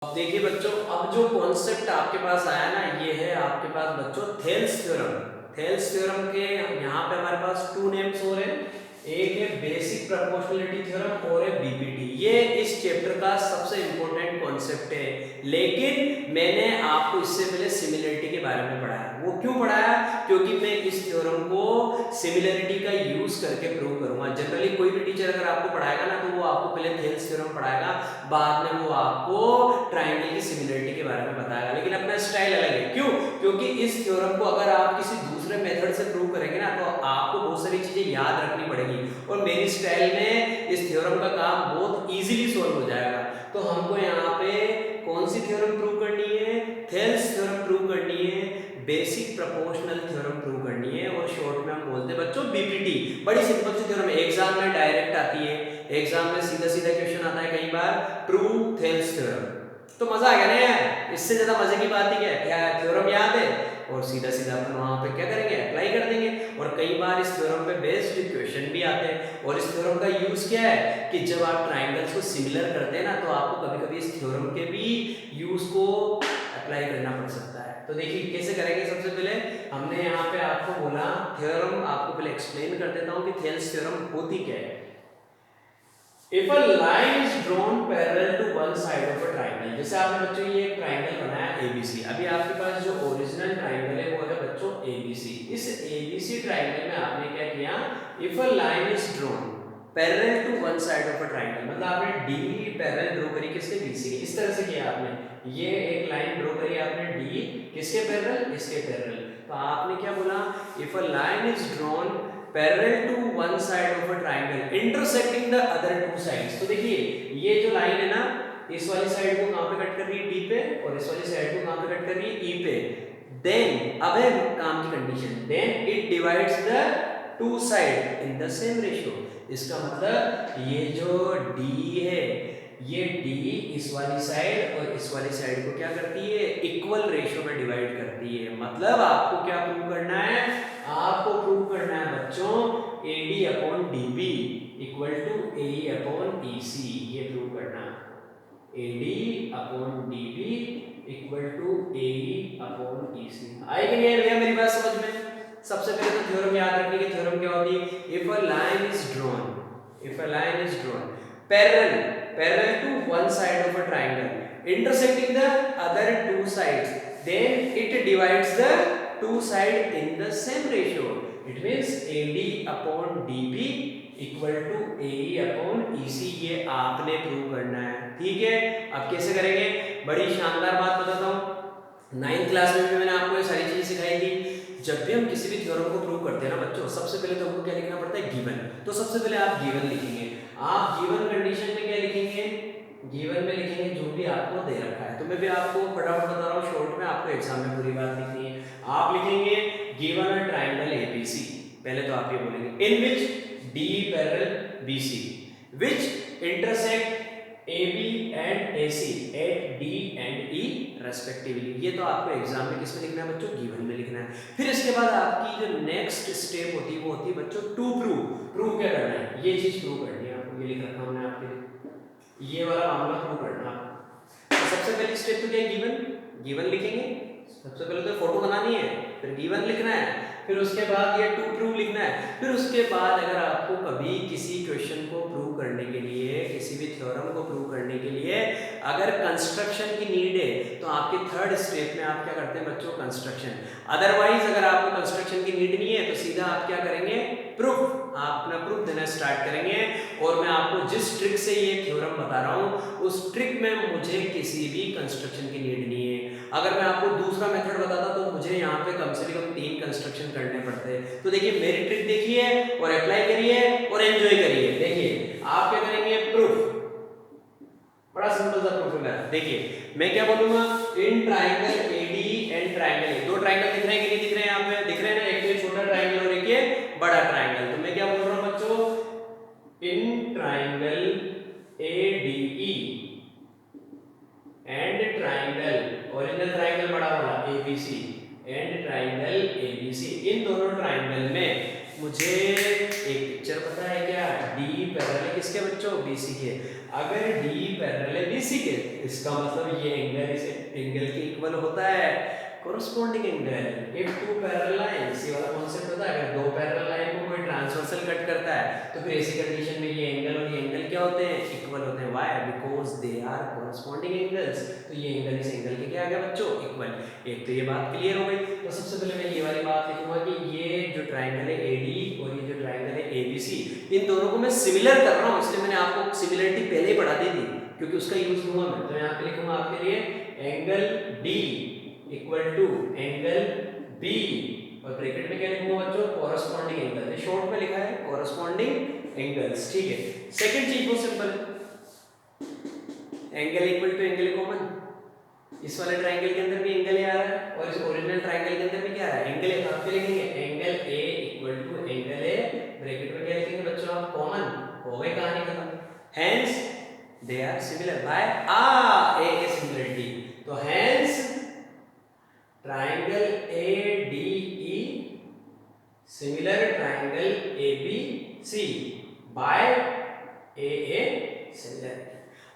अब देखिए बच्चों, अब जो कॉन्सेप्ट आपके पास आया ना, ये है आपके पास बच्चों थेल्स थ्योरम। थेल्स थ्योरम के यहाँ पे हमारे पास टू नेम्स हो रहे हैं, एक है बेसिक प्रोपोर्शनलिटी थ्योरम और है बीपीटी। ये इस चैप्टर का सबसे इंपॉर्टेंट कॉन्सेप्ट है, लेकिन मैंने आपको इससे पहले सिमिलरिटी के बारे में पढ़ाया। वो क्यों पढ़ाया? क्योंकि मैं इस थ्योरम को सिमिलरिटी का यूज करके प्रूव करूंगा। जनरली कोई भी टीचर अगर आपको पढ़ाएगा ना, तो वो आपको पहले थेल्स थ्योरम पढ़ाएगा, बाद में वो आपको ट्रायंगल की सिमिलरिटी के बारे में बताएगा, लेकिन अपना स्टाइल अलग है। क्यों? क्योंकि इस थ्योरम को अगर आप किसी दूसरे मेथड से प्रूव करेंगे ना, तो आपको बहुत सारी चीजें याद रखनी पड़ेगी, और मेरी स्टाइल में इस थ्योरम का काम बहुत इजीली सॉल्व हो जाएगा। तो हमको यहाँ पे कौन सी थ्योरम प्रूव करनी है? थेल्स थ्योरम प्रूव करनी है, बेसिक प्रोपोर्शनल थ्योरम प्रूव करनी है, और शॉर्ट में हम बोलते हैं बच्चों बीपीटी। बड़ी सिंपल सी थ्योरम है, एग्जाम में डायरेक्ट आती है, एग्जाम में सीधा सीधा क्वेश्चन आता है कई बार, प्रूव थेल्स थ्योरम। तो मजा आ गया ना यार, इससे ज्यादा मजे की बात ही क्या है? क्या है, थ्योरम याद है और सीधा सीधा अपन वहां पे क्या करेंगे, अप्लाई कर देंगे। और कई बार इस थ्योरम पे बेस्ड क्वेश्चन भी आते हैं, और इस थ्योरम का यूज क्या है कि जब आप ट्रायंगल्स को सिमिलर करते हैं ना, तो आपको कभी कभी इस थ्योरम के भी यूज को अप्लाई करना पड़ सकता है। तो देखिए कैसे करेंगे। सबसे पहले हमने यहाँ पे आपको बोला थ्योरम, आपको पहले एक्सप्लेन कर देता हूँ कि थेल्स थ्योरम होती क्या है। If a line is drawn parallel to one side of a triangle, जैसे आपने बच्चों ये एक ट्राइंगल बनाया ABC, अभी आपके पास जो ओरिजिनल ट्राइंगल है वो है बच्चों ABC। इस ABC ट्राइंगल में आपने क्या किया, if a line is drawn parallel to one side of a triangle, मतलब आपने D पैरेलल ड्रॉ करी किसके, BC के। इस तरह से किया आपने, ये एक लाइन ड्रॉ करी आपने D किसके पैरेलल, इसके पैरेलल। तो आपने क्या बोला, if a line is drawn parallel to one side of a triangle intersecting the other two sides। तो देखिए ये जो लाइन है ना, इस वाली साइड को कहां पे कट कर रही है, D पे, और इस वाली साइड को कहां पे कट कर रही है, E पे। देन अब है काम की condition, then it divides the two side in the same ratio. इसका मतलब ये जो D है, ये D इस वाली साइड और इस वाली साइड को क्या करती है, इक्वल रेशियो में डिवाइड करती है। मतलब आपको क्या प्रूव करना है, आपको प्रूव करना है बच्चों AD upon DB equal to AE upon EC। ये प्रूव करना है, AD upon DB equal to AE upon EC। आई कि नहीं भैया मेरी बात समझ में? सबसे पहले तो थ्योरम याद रखने की, थ्योरम क्या होती है, if a line is drawn, if a line is drawn parallel to one side of a triangle intersecting the other two sides, then it divides the two sides in the same ratio। It means AD upon DB equal to AE upon EC। ये आपने prove करना है, ठीक है। अब कैसे करेंगे, बड़ी शानदार बात बताता हूँ। 9th क्लास में भी मैंने आपको ये सारी चीजें सिखाई थी। जब भी हम किसी भी थ्योरम को प्रूव करते हैं ना बच्चों, सबसे पहले तो हमको क्या लिखना पड़ता है, गिवन। तो सबसे पहले आप गिवन लिखेंगे। आप गिवन कंडीशन में क्या लिखेंगे, गिवन में लिखेंगे जो भी आपको दे रखा है। तो मैं भी आपको फटाफट बता रहा हूँ, शॉर्ट में आपको एग्जाम में पूरी बात लिखनी है। आप लिखेंगे गिवन अ ट्रायंगल ABC, पहले तो आप ये बोलेंगे इन विच D parallel BC which intersect AB and AC at D and E respectively। ये तो आपको एग्जाम में किस में लिखना है बच्चों, गिवन में लिखना है। फिर इसके बाद आपकी जो नेक्स्ट स्टेप होती है वो होती है बच्चों टू प्रूव। प्रूव क्या करना है, ये चीज प्रूव करनी है आपको, ये लिख रखा हूं मैं आपके लिए, ये वाला मामला प्रूव करना है। तो सबसे पहली स्टेप तो क्या है, गिवन। गिवन लिखेंगे, सबसे पहले तो फोटो बनानी है, फिर गिवन लिखना है, फिर उसके बाद ये टू प्रूव लिखना है। फिर उसके बाद अगर आपको कभी किसी क्वेश्चन को प्रूव करने के लिए, किसी भी थ्योरम को प्रूव करने के लिए अगर कंस्ट्रक्शन की नीड है, तो आपके थर्ड स्टेप में आप क्या करते हैं बच्चों, कंस्ट्रक्शन। अदरवाइज अगर आपको कंस्ट्रक्शन की नीड नहीं है, तो सीधा आप क्या करेंगे, प्रूफ। आप अपना प्रूफ देना स्टार्ट करेंगे। और मैं आपको जिस ट्रिक से ये थ्योरम बता रहा हूँ, उस ट्रिक में मुझे किसी भी कंस्ट्रक्शन की नीड नहीं है। अगर मैं आपको दूसरा मेथड बताता तो मुझे यहाँ पे कम से कम 3 कंस्ट्रक्शन करने पड़ते हैं। तो देखिए मेरी ट्रिक देखिए और अप्लाई करिए और एंजॉय करिए। देखिए आप क्या करेंगे, प्रूफ, बड़ा सिंपल सा प्रूफ है। देखिए मैं क्या बोलूंगा, in triangle AD and triangle, दो ट्राइंगल दिख रहे हैं कि नहीं दिख रहे हैं, यहाँ पे दिख रहे हैं ना, एक ये छोटा ट्राइंगल और एक ये बड़ा ट्राइंगल। तो मैं क्या बोल रहा हूँ बच्चों, in triangle ADE and triangle, original triangle बड़ा वाला ABC एंड ट्राइंगल ABC, इन दोनों ट्राइंगल में मुझे एक पिक्चर पता है क्या, डी पैरेलल है किसके बच्चों, बीसी के। अगर डी पैरेलल है बीसी के, इसका मतलब ये एंगल इस एंगल के इक्वल होता है, corresponding angle. If two parallel lines, ये वाला कॉन्सेप्ट होता है, अगर दो पैरेलल लाइन को कोई ट्रांसवर्सल कट करता है तो फिर ऐसी कंडीशन में ये एंगल और ये एंगल क्या होते हैं, इक्वल होते हैं। Why, because they are corresponding angles. तो ये एंगल इस एंगल के क्या आ गया बच्चों, इक्वल। एक तो ये बात क्लियर हो गई। तो सबसे पहले मैं ये वाली बात लिखूंगा कि ये जो ट्रायंगल है एडी और ये जो ट्रायंगल है एबीसी, इन दोनों को मैं सिमिलर कर रहा हूँ, इसलिए मैंने आपको सिमिलरिटी पहले ही पढ़ा दी थी, क्योंकि उसका यूज लूंगा मैं। तो यहाँ पे लिखूंगा आपके लिए angle D equal to angle B, और ब्रैकेट में क्या लिखूंगा बच्चों, कोरस्पॉन्डिंग एंगल। शॉर्ट में लिखा है कोरस्पॉन्डिंग एंगल्स, ठीक है। सेकंड चीज बहुत simple, angle equal to angle common. इस वाले ट्रायंगल के अंदर भी एंगल आ रहा है और इस ओरिजिनल ट्रायंगल के अंदर भी क्या आ रहा है, एंगल है। आप क्या लिखेंगे, angle A equal to angle A, bracket में क्या लिखेंगे बच्चों आप, कॉमन। हो गई कहानी खत्म। Hence they are similar by a similarity. तो hence triangle ADE similar triangle ABC by AA similar.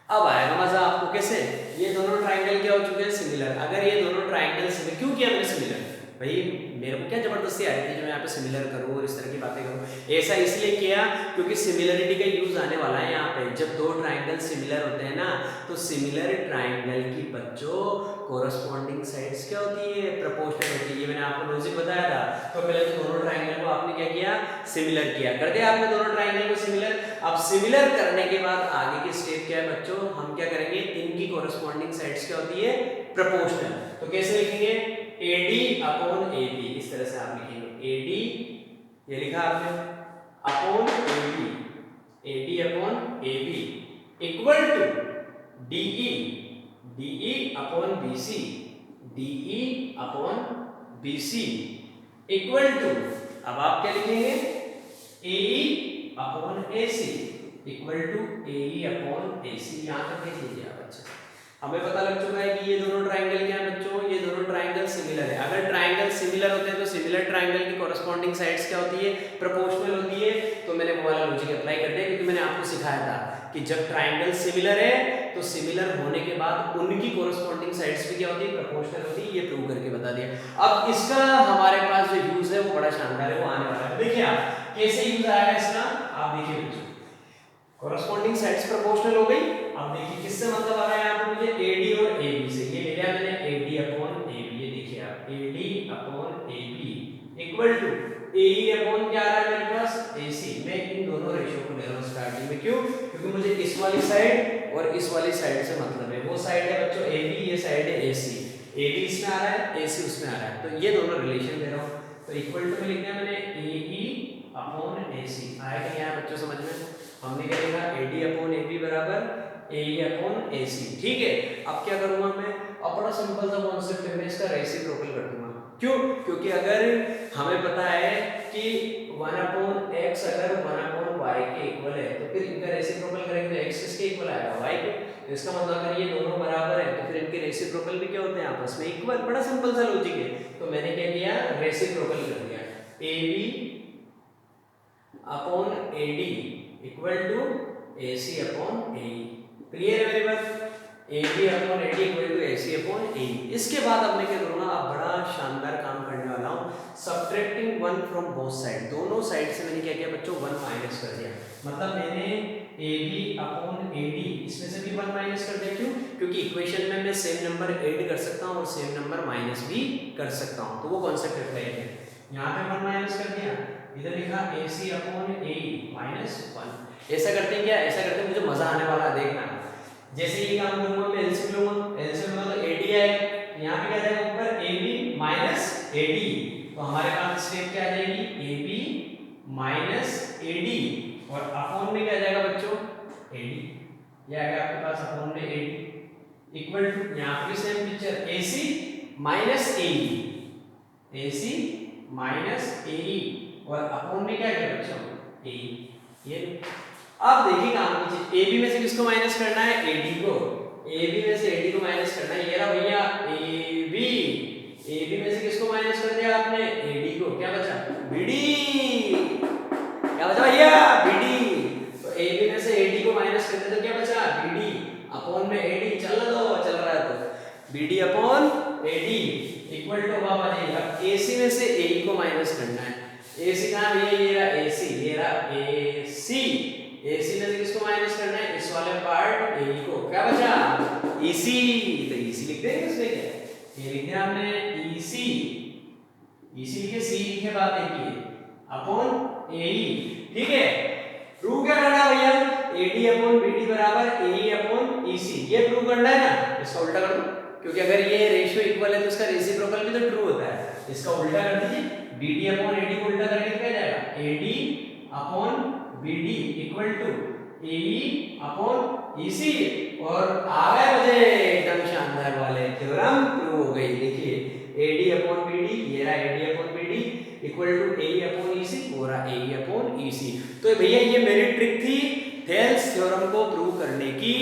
अब आएगा मजा आपको, कैसे ये दोनों ट्रायंगल क्या हो चुके हैं, सिमिलर। अगर ये दोनों ट्रायंगल सिमिलर, क्यों किया मैंने सिमिलर, भाई मेरे को क्या जबरदस्ती आ रही थी जो मैं यहाँ पे सिमिलर करूँ और इस तरह की बातें करूँ। ऐसा इसलिए किया क्योंकि सिमिलरिटी का यूज आने वाला है यहाँ पे। जब दो ट्रायंगल सिमिलर होते हैं ना, तो सिमिलर ट्रायंगल की बच्चों कोरस्पॉन्डिंग साइड्स क्या होती है, प्रोपोर्शनल होती है। ये मैंने आपको लॉजिक बताया था। तो पहले तो दोनों ट्रायंगल को आपने क्या किया, सिमिलर किया, कर दिया आपने दोनों ट्रायंगल को सिमिलर। अब सिमिलर करने के बाद आगे की स्टेप क्या है बच्चों, हम क्या करेंगे, इनकी कोरस्पॉन्डिंग साइड्स क्या होती है, प्रोपोर्शनल। तो कैसे लिखेंगे, AD अपॉन AB, इस तरह से आप लिखेंगे। AD ये लिखा आपने upon AB, AD upon AB equal to DE upon BC, DE upon BC equal to, अब आप क्या लिखेंगे, AE upon AC equal to AE upon AC। यहाँ तक देख लीजिए आप। अच्छा, हमें पता लग चुका है कि ये दोनों ट्रायंगल क्या है बच्चों, ये दोनों ट्रायंगल सिमिलर है। अगर ट्रायंगल सिमिलर होते हैं तो सिमिलर ट्रायंगल की कोरस्पॉन्डिंग साइड्स क्या होती है, प्रोपोर्शनल होती है। तो मैंने वो वाला लॉजिक अप्लाई कर दिया, क्योंकि मैंने आपको सिखाया था कि जब ट्रायंगल सिमिलर है तो सिमिलर होने के बाद उनकी कोरस्पॉन्डिंग साइड्स भी क्या होती है, प्रोपोर्शनल होती है। ये प्रूव करके बता दिया। अब इसका हमारे पास जो यूज है वो बड़ा शानदार है, वो आने वाला है। देखिए आप कैसे यूज आएगा इसका, आप देखिए बच्चों, कोरस्पॉन्डिंग साइड्स प्रोपोर्शनल हो गई। अब देखिए किससे मतलब आ रहा है यहाँ पे मुझे, AD और AB से। ये ले लिया मैंने AD अपॉन AB, ये देखिए आप AD upon AB equal to AE upon क्या आ रहा है मेरे पास, AC। मैं इन दोनों रेशियो को ले रहा हूँ स्टार्टिंग में, क्यों, क्योंकि मुझे इस वाली साइड और इस वाली साइड से मतलब है। वो साइड है बच्चों AB, ये साइड है AC। AB इसमें आ रहा है, AC उसमें आ रहा है, तो ये दोनों रिलेशन ले रहा हूँ। तो इक्वल टू में लिखना है मैंने AE अपॉन AC। आएगा यहाँ बच्चों समझ में, हमने क्या लिखा, AD अपॉन AB बराबर AE अपॉन AC। ठीक है, अब क्या करूंगा मैं, अब बड़ा सिंपल सा कॉन्सेप्ट है, मैं इसका रेसिप्रोकल कर दूंगा। क्यों, क्योंकि अगर हमें पता है कि 1 अपॉन x अगर 1 अपॉन y के इक्वल है, तो फिर इनका रेसिप्रोकल करेंगे तो x किसके इक्वल आएगा, y के। तो इसका मतलब अगर ये दोनों बराबर है तो फिर इनके रेसिप्रोकल भी क्या होते हैं, आपस में इक्वल। बड़ा सिंपल सा लॉजिक है। तो मैंने क्या किया, रेसिप्रोकल कर दिया, AB upon AD equal to AC upon AE। Clear है मेरी बात, AB upon AD equal to AC upon AE। इसके बाद अब मैं क्या करूंगा, अब बड़ा शानदार काम करने वाला हूं, सब्ट्रैक्टिंग 1 फ्रॉम बोथ साइड। दोनों साइड से मैंने क्या किया बच्चों, 1 माइनस कर दिया। मतलब मैंने AB अपॉन AD इसमें से भी 1 माइनस कर दिया। क्यों, क्योंकि इक्वेशन में मैं सेम नंबर ऐड कर सकता हूं और सेम नंबर माइनस भी कर सकता हूं। तो वो कॉन्सेप्ट अप्लाई किया, यहां पे 1 माइनस कर दिया, इधर लिखा AC अपॉन AE माइनस 1। ऐसा करते हैं क्या, ऐसा करते हैं, मुझे मजा आने वाला है, देखना। जैसे ये काम करूंगा मैं, एलसीएम लूंगा, एलसीएम लूंगा तो AD आएगा, यहां पे क्या आ जाएगा ऊपर, AB माइनस AD। तो हमारे पास स्टेप क्या आ जाएगी, AB माइनस AD, और अपॉन में क्या आ जाएगा बच्चों, AD। ये आ गया आपके पास अपॉन में AD इक्वल टू, यहां पे same picture, AC minus AE, AC minus AE, और अपॉन में क्या आ गया बच्चों, AE। ये अब देखिए काम कीजिए, AB में से किसको माइनस करना है, AD को। AB में से AD को माइनस करना है, ये रहा भैया AB। AB में से किसको माइनस कर दिया आपने, AD को, क्या बचा, BD। BD upon AD equal to अब आ जाएगा AC में से AE को माइनस करना है। AC कहाँ भैया, ये रहा AC, ये रहा AC, AC में से किसको माइनस करना है, इस वाले पार्ट AE को, क्या बचा EC, तो EC लिख देंगे इसमें, क्या ये लिख दिया हमने EC, EC लिखे, C लिखे, बात एक ही अपॉन AE, ठीक है। प्रूव क्या करना है भैया, AD अपॉन BD बराबर AE अपॉन EC, ये प्रूव करना है ना, इसका उल्टा कर दो, क्योंकि अगर ये रेशियो इक्वल है तो इसका रेसिप्रोकल भी तो ट्रू होता है, इसका उल्टा कर दीजिए, BD अपॉन AD को उल्टा करके क्या जाएगा, AD upon BD equal to AE upon EC, और आ गए मुझे एकदम शानदार वाले थ्योरम प्रूव हो गई। देखिए AD अपॉन BD, ये रहा AD upon BD equal to AE upon EC, हो रहा AE अपॉन EC। तो भैया ये मेरी ट्रिक थी थेल्स थ्योरम को प्रूव करने की,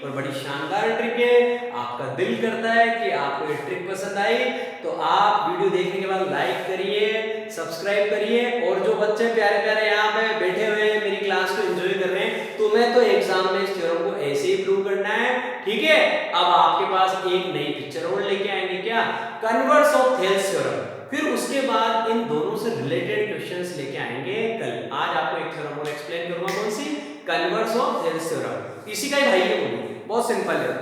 और बड़ी शानदार ट्रिक है। आपका दिल करता है कि आपको ये ट्रिक पसंद आई तो आप वीडियो देखने के बाद लाइक करिए, सब्सक्राइब करिए, और जो बच्चे प्यारे प्यारे यहाँ पे बैठे हुए हैं मेरी क्लास को एंजॉय कर रहे हैं, तुम्हें तो एग्जाम में इस थ्योरम को ऐसे ही प्रूव करना है, ठीक है। अब आपके पास एक नई पिक्चर और लेके आएंगे, क्या, कन्वर्स ऑफ थेल्स थ्योरम, फिर उसके बाद इन दोनों से रिलेटेड क्वेश्चंस लेके आएंगे कल। आज आपको एक थ्योरम और एक्सप्लेन करूंगा, कौन सी, कन्वर्स ऑफ थेल्स थ्योरम, इसी का ही भाई है, बहुत सिंपल है।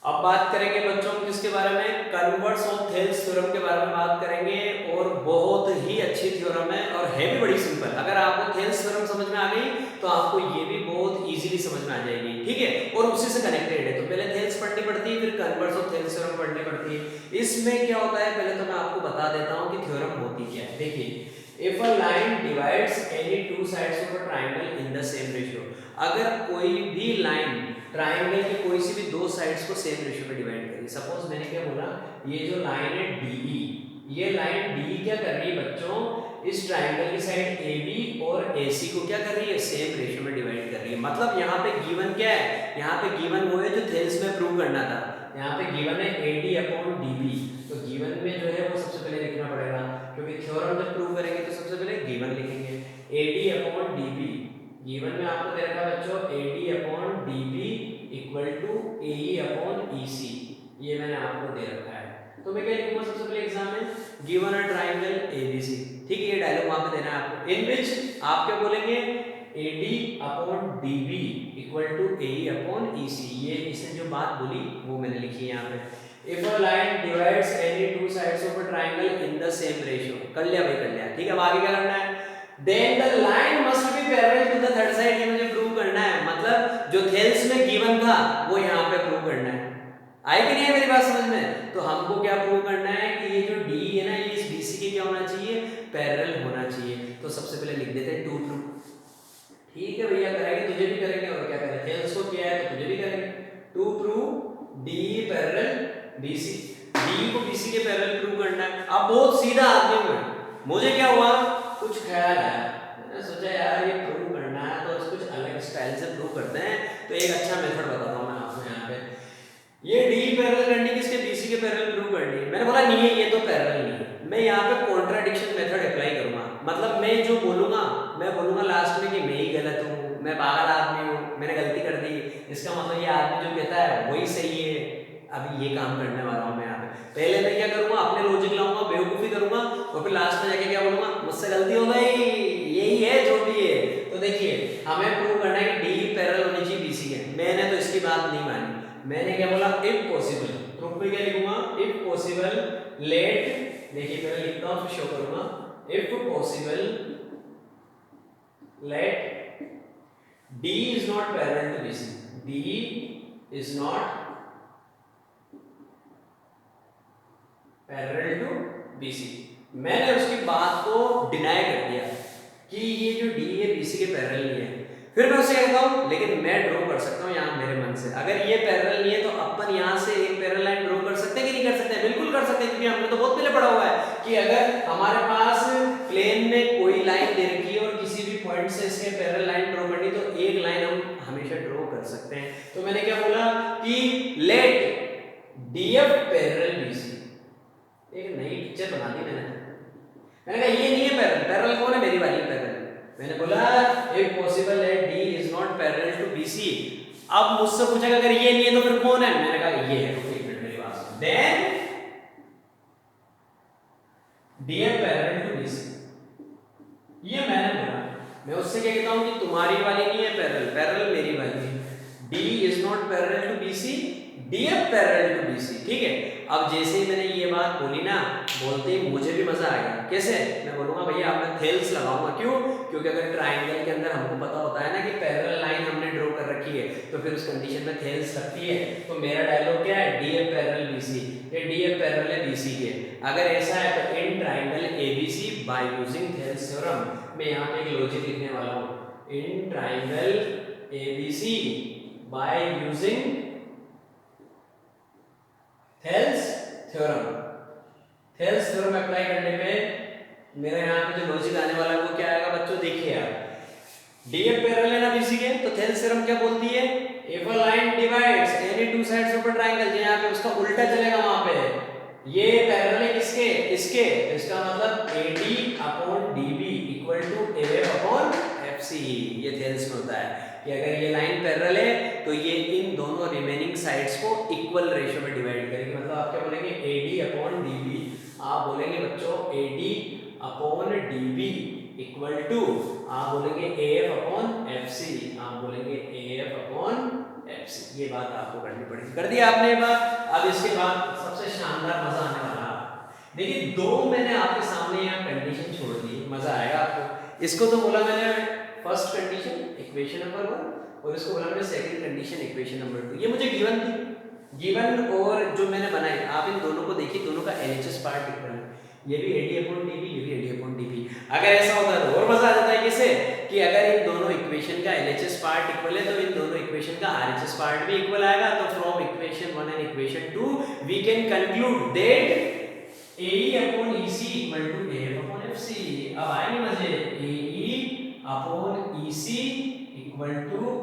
अब बात करेंगे बच्चों किसके बारे में, कन्वर्स ऑफ थेल्स थ्योरम के बारे में बात करेंगे, और बहुत ही अच्छी थ्योरम है और है भी बड़ी सिंपल। अगर आपको थेल्स थ्योरम समझ में आ गई तो आपको ये भी बहुत इजीली समझ में आ जाएगी, ठीक है, और उसी से कनेक्टेड है। तो पहले थेल्स पढ़नी पड़ती है, फिर कन्वर्स ऑफ थेल्स थ्योरम पढ़नी पड़ती है। इसमें क्या होता है, पहले तो मैं आपको बता देता हूँ कि थ्योरम होती क्या है। देखिए, if a line divides any two sides of a triangle in the same ratio, अगर कोई भी लाइन ट्रायंगल की कोई सी भी दो साइड्स को सेम रेशियो में डिवाइड करी, सपोज मैंने क्या बोला, ये जो लाइन है DE, ये लाइन DE क्या कर रही है बच्चों, इस ट्रायंगल की साइड AB और AC को क्या कर रही है, सेम रेशियो में डिवाइड कर रही है। मतलब यहाँ पे गिवन क्या है, यहाँ पे गिवन वो है जो थेल्स में प्रूव करना था। यहाँ पे गिवन है AD अपॉन DB, तो गिवन में जो है वो सबसे पहले लिखना पड़ेगा, क्योंकि थ्योरम जब प्रूव करेंगे तो सबसे पहले गिवन लिखेंगे। AD अपॉन DB, गिवन में आपको दे रखा है बच्चों AD upon DB equal to AE upon EC, ये मैंने आपको दे रखा है। तो मैं क्या लिखूंगा सबसे पहले एग्जाम में, गिवन अ ट्रायंगल ABC, ठीक है, ये डायलॉग वहां पे देना है आपको, इन विच आप क्या बोलेंगे, AD upon DB equal to AE upon EC, ये इसने जो बात बोली वो मैंने लिखी है यहाँ पे। If a line divides any two sides of a triangle in the same ratio, कर लिया भाई, कर लिया, ठीक है। अब आगे क्या करना है, then the line must be parallel to the third side, ये मुझे प्रूव करना है। मतलब जो थेल्स में गिवन था वो यहाँ पे प्रूव करना है। आई कि नहीं है मेरी बात समझ में? तो हमको क्या प्रूव करना है कि ये जो D है ना, ये इस BC के क्या होना चाहिए, पैरेलल होना चाहिए। तो सबसे पहले लिख देते हैं टू प्रूव, ठीक है भैया, करेंगे, तुझे भी करेंगे, और क्या करें, थेल्स को किया है तो तुझे भी करेंगे। To prove D parallel BC, D को BC के पैरेलल प्रूव करना है। अब बहुत सीधा आदमी हूं मैं, मुझे क्या हुआ, कुछ ख्याल आया, मैंने सोचा यार ये प्रूव करना है तो कुछ अलग स्टाइल से प्रूव करते हैं। तो एक अच्छा मेथड बताता हूँ मैं आपको यहाँ पे, ये D पैरेलल करनी किसके, BC के पैरेलल प्रूव करनी है। मैंने बोला नहीं है, ये तो पैरेलल नहीं है, मैं यहाँ पे कॉन्ट्राडिक्शन मेथड अप्लाई करूंगा। मतलब मैं जो बोलूंगा, मैं बोलूंगा लास्ट में कि मैं ही गलत हूँ, मैं पागल आदमी हूँ, मैंने गलती कर दी, इसका मतलब ये आदमी जो कहता है वही सही है। अभी ये काम करने वाला हूँ मैं यहाँ पे। पहले मैं क्या करूंगा, अपने लॉजिक लाऊंगा, बेवकूफी करूंगा, और फिर लास्ट में जाके क्या बोलूंगा, मुझसे गलती हो गई, यही है जो भी है। तो देखिए, हमें प्रूव करना है कि D पैरेलल होनी चाहिए BC के। मैंने तो इसकी बात नहीं मानी, मैंने क्या बोला, इफ पॉसिबल, प्रूफ में क्या लिखूंगा, इफ पॉसिबल लेट, देखिए पहले लिखता हूँ फिर शो करूंगा, if possible let D is not parallel to BC, D is not parallel to BC। मैंने उसकी बात को डिनाई कर दिया कि ये जो D है BC के पैरेलल नहीं है। फिर मैं उसे कहता हूँ लेकिन मैं ड्रॉ कर सकता हूँ यहाँ मेरे मन से, अगर ये पैरेलल नहीं है तो अपन यहाँ से एक पैरेलल लाइन ड्रॉ कर सकते हैं कि नहीं कर सकते? बिल्कुल कर सकते हैं, क्योंकि हमने तो बहुत पहले पढ़ा हुआ है कि अगर हमारे पास प्लेन में कोई लाइन दे रखी है और किसी भी पॉइंट से इसके पैरेलल लाइन ड्रॉ करनी, तो एक लाइन हम हमेशा ड्रॉ कर सकते हैं। तो मैंने क्या बोला कि लेट DF पैरेलल BC, एक नई पिक्चर बना दी मैंने कहा ये नहीं है पैरेलल, पैरेलल कौन है, मेरी वाली पैरेलल। मैंने बोला इफ पॉसिबल है D is not parallel to BC। अब मुझसे पूछा अगर ये नहीं है तो फिर कौन है, मैंने कहा ये है, DF पैरेलल टू BC, ठीक है। अब जैसे ही मैंने ये बात बोली ना, बोलते ही मुझे भी मजा आ गया। कैसे? मैं बोलूंगा भैया अब मैं थेल्स लगाऊंगा, क्यों? क्योंकि अगर ट्राइंगल के अंदर हमको पता होता है ना कि पैरेलल लाइन हमने ड्रॉ कर रखी है, तो फिर उस कंडीशन में थेल्स लगती है। तो मेरा डायलॉग क्या है? DF पैरेलल BC, ये DF पैरेलल है BC के। अगर ऐसा है तो in triangle ABC by using Thales theorem, मैं यहाँ पे एक लॉजिक लिखने वाला हूँ, in triangle ABC by using Thales theorem. Thales theorem apply करने पे मेरा यहाँ पे जो लॉजिक आने वाला है वो क्या आएगा बच्चों? देखिए आप, DF पैरेलल है ना BC के, तो थेल्स थ्योरम क्या बोलती है? If a line divides any two sides of a triangle, जो यहाँ पे उसका उल्टा चलेगा वहां पे, ये पैरेलल है किसके? इसके। इसका मतलब AD upon DB equal to AF upon FC। ये थेल्स में होता है कि अगर ये लाइन पैरेलल है तो ये इन दोनों रिमेनिंग साइड्स को इक्वल रेशियो में डिवाइड करेगी। मतलब आप क्या बोलेंगे? AD upon DB। आप बोलेंगे बच्चों AD upon DB equal to, आप बोलेंगे AF अपॉन FC, आप बोलेंगे AF अपॉन FC। ये बात आपको करनी पड़ेगी। कर दिया आपने ये बात। अब इसके बाद सबसे शानदार मजा आने वाला है। देखिए दो मैंने आपके सामने यहाँ कंडीशन छोड़ दी, मजा आएगा आपको। इसको तो बोला मैंने फर्स्ट कंडीशन इक्वेशन नंबर 1, और इसको बोला मैंने सेकंड कंडीशन इक्वेशन नंबर 2। ये मुझे गिवन थी, गिवन और जो मैंने बनाई, आप इन दोनों को देखिए, दोनों का LHS पार्ट इक्वल है। ये भी AD अपॉन DB, ये भी AD अपॉन DB। अगर ऐसा होता है तो और मजा आ जाता है। कैसे? कि अगर इन दोनों इक्वेशन का LHS पार्ट इक्वल है तो इन दोनों इक्वेशन का RHS पार्ट भी इक्वल आएगा। तो from equation 1 and equation 2 we can conclude that AE upon EC equal to AF upon FC। अब आएंगे मजे। AE upon EC equal to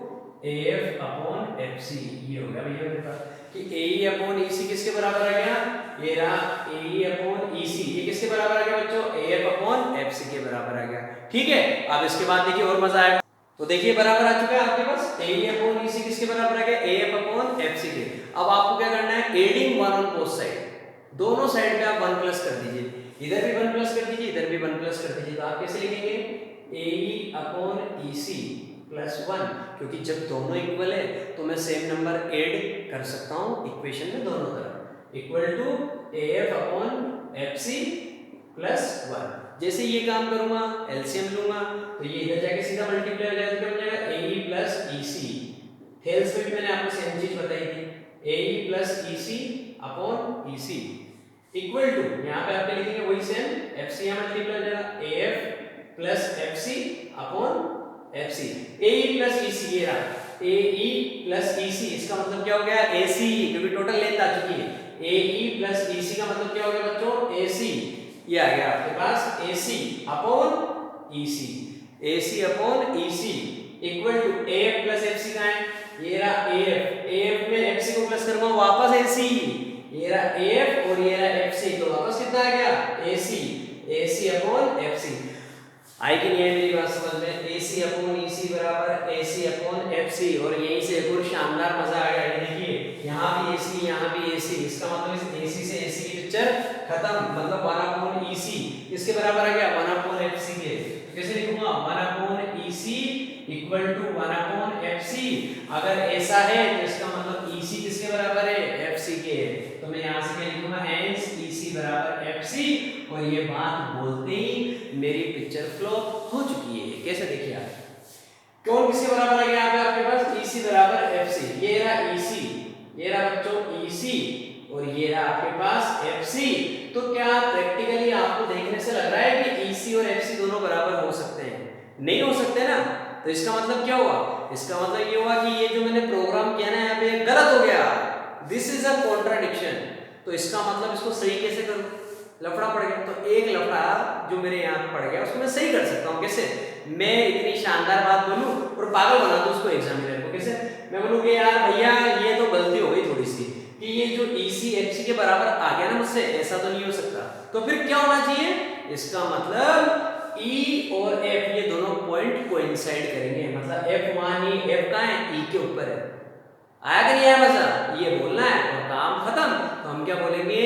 AF upon FC। ये हो गया भैया मेरे पास कि AE अपॉन EC किसके बराबर आ गया? ये रहा AE अपॉन EC। ये किसके बराबर आ गया बच्चों? AF अपॉन FC के बराबर आ गया। ठीक है। अब इसके बाद देखिए और मजा आएगा। तो देखिए बराबर आ चुका है आपके पास AE अपॉन EC किसके बराबर आ गया? AF अपॉन FC के। अब आपको क्या करना है? Adding 1 on both side. दोनों साइड पे आप 1 प्लस कर दीजिए, इधर भी 1 प्लस कर दीजिए, इधर भी 1 प्लस कर दीजिए। तो आप कैसे लिखेंगे? AE अपॉन EC प्लस 1, क्योंकि जब दोनों इक्वल है तो मैं सेम नंबर ऐड कर सकता हूं इक्वेशन में दोनों तरफ, equal to AF upon FC plus 1। जैसे ये काम करूंगा, एलसीएम लूंगा, तो ये इधर जाके सीधा मल्टीप्लाई हो जाएगा, तो क्या हो जाएगा? AE plus EC। थेल्स में भी मैंने आपको सेम चीज बताई थी, AE plus EC upon EC equal to, यहाँ पे आप लिखेंगे वही सेम, FC यहाँ मल्टीप्लाई हो जाएगा AF plus FC upon FC। AE plus EC ये रहा, AE प्लस EC, इसका मतलब क्या हो गया? AC, क्योंकि टोटल लेंथ आ चुकी है। AE प्लस EC का मतलब क्या हो गया बच्चों? AC। ये आ गया आपके पास AC upon EC, AC upon EC equal to AF plus FC का है, ये रहा AF, AF में FC को प्लस करूंगा वापस AC, ये रहा AF और ये रहा FC, तो वापस कितना आ गया? AC, AC upon FC। आई कि नहीं है मेरी बात समझ में? AC अपॉन EC बराबर AC अपॉन FC। और यहीं से एक और शानदार मजा आ गया। देखिए यहाँ भी AC, यहाँ भी AC, इसका मतलब इस AC से AC की पिक्चर खत्म। मतलब 1 अपॉन EC किसके बराबर आ गया? 1 अपॉन FC के। कैसे लिखूंगा? 1 upon EC equal to 1 upon FC। अगर ऐसा है तो इसका मतलब EC किसके बराबर है? FC के। तो मैं यहाँ से क्या लिखूंगा? हेंस EC बराबर FC। और ये बात बोलते ही मेरी पिक्चर फ्लो हो चुकी है। कैसे? देखिए आप, कौन किसके बराबर आ गया यहाँ पे आपके पास? EC बराबर FC। ये रहा EC, ये रहा बच्चों EC, और ये रहा आपके पास FC। तो क्या प्रैक्टिकली आपको देखने से लग रहा है कि EC और FC दोनों बराबर हो सकते हैं? नहीं हो सकते ना। तो इसका मतलब क्या हुआ? इसका मतलब ये हुआ कि ये जो मैंने प्रोग्राम किया ना यहाँ पे गलत हो गया। This is a contradiction. तो इसका मतलब इसको सही कैसे करूं? लफड़ा पड़ गया। तो एक लफड़ा जो मेरे यहाँ पे पड़ गया उसको मैं सही कर सकता हूँ। कैसे? मैं इतनी शानदार बात बोलूं और पागल बना दूं उसको एग्जामिनर को। कैसे? मैं बोलूं कि यार भैया ये तो गलती हो गई थोड़ी सी, कि ये जो EC FC के बराबर आ गया ना मुझसे, ऐसा तो नहीं हो सकता। तो फिर क्या होना चाहिए? इसका मतलब E और F ये दोनों पॉइंट कोइंसाइड करेंगे। मतलब F मान ही F कहाँ है? E के ऊपर है। आया कि नहीं आया मजा? ये बोलना है और काम खत्म। तो हम क्या बोलेंगे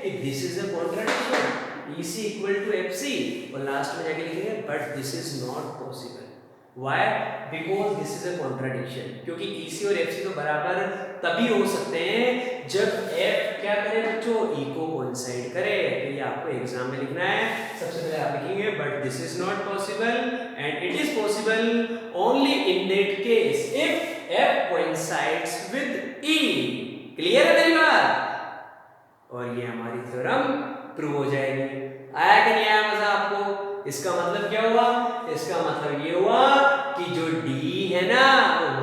कि this is a contradiction, EC equal to FC, और लास्ट में जाके लिखेंगे but this is not possible. Why? Because this is a contradiction. क्योंकि EC और FC तो बराबर तभी हो सकते हैं जब F क्या करे बच्चों, E को कोइंसाइड करे। तो ये आपको एग्जाम में लिखना है। सबसे पहले आप लिखेंगे but this is not possible and it is possible only in that case if F coincides with E। Clear है मेरी बात? और ये हमारी थ्योरम प्रूव हो जाएगी। आया कि नहीं आया मजा आपको? इसका मतलब क्या हुआ? इसका मतलब ये हुआ कि जो D है ना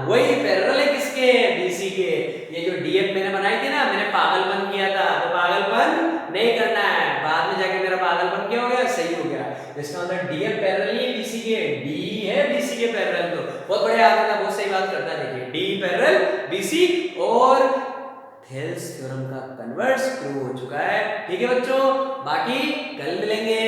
वही पैरेलल है किसके, BC के। ये जो DF मैंने बनाई थी ना, मैंने पागलपन किया था, तो पागलपन नहीं करना है। बाद में जाके मेरा पागलपन क्या हो गया, सही हो गया। इसका मतलब DF पैरेलल है BC के, D है BC के पैरेलल। तो बहुत बढ़िया आदमी था, बहुत सही बात करता है। देखिए D पैरेलल BC और थेल्स थ्योरम का कन्वर्स प्रूव हो चुका है। ठीक है बच्चों, बाकी कल मिलेंगे।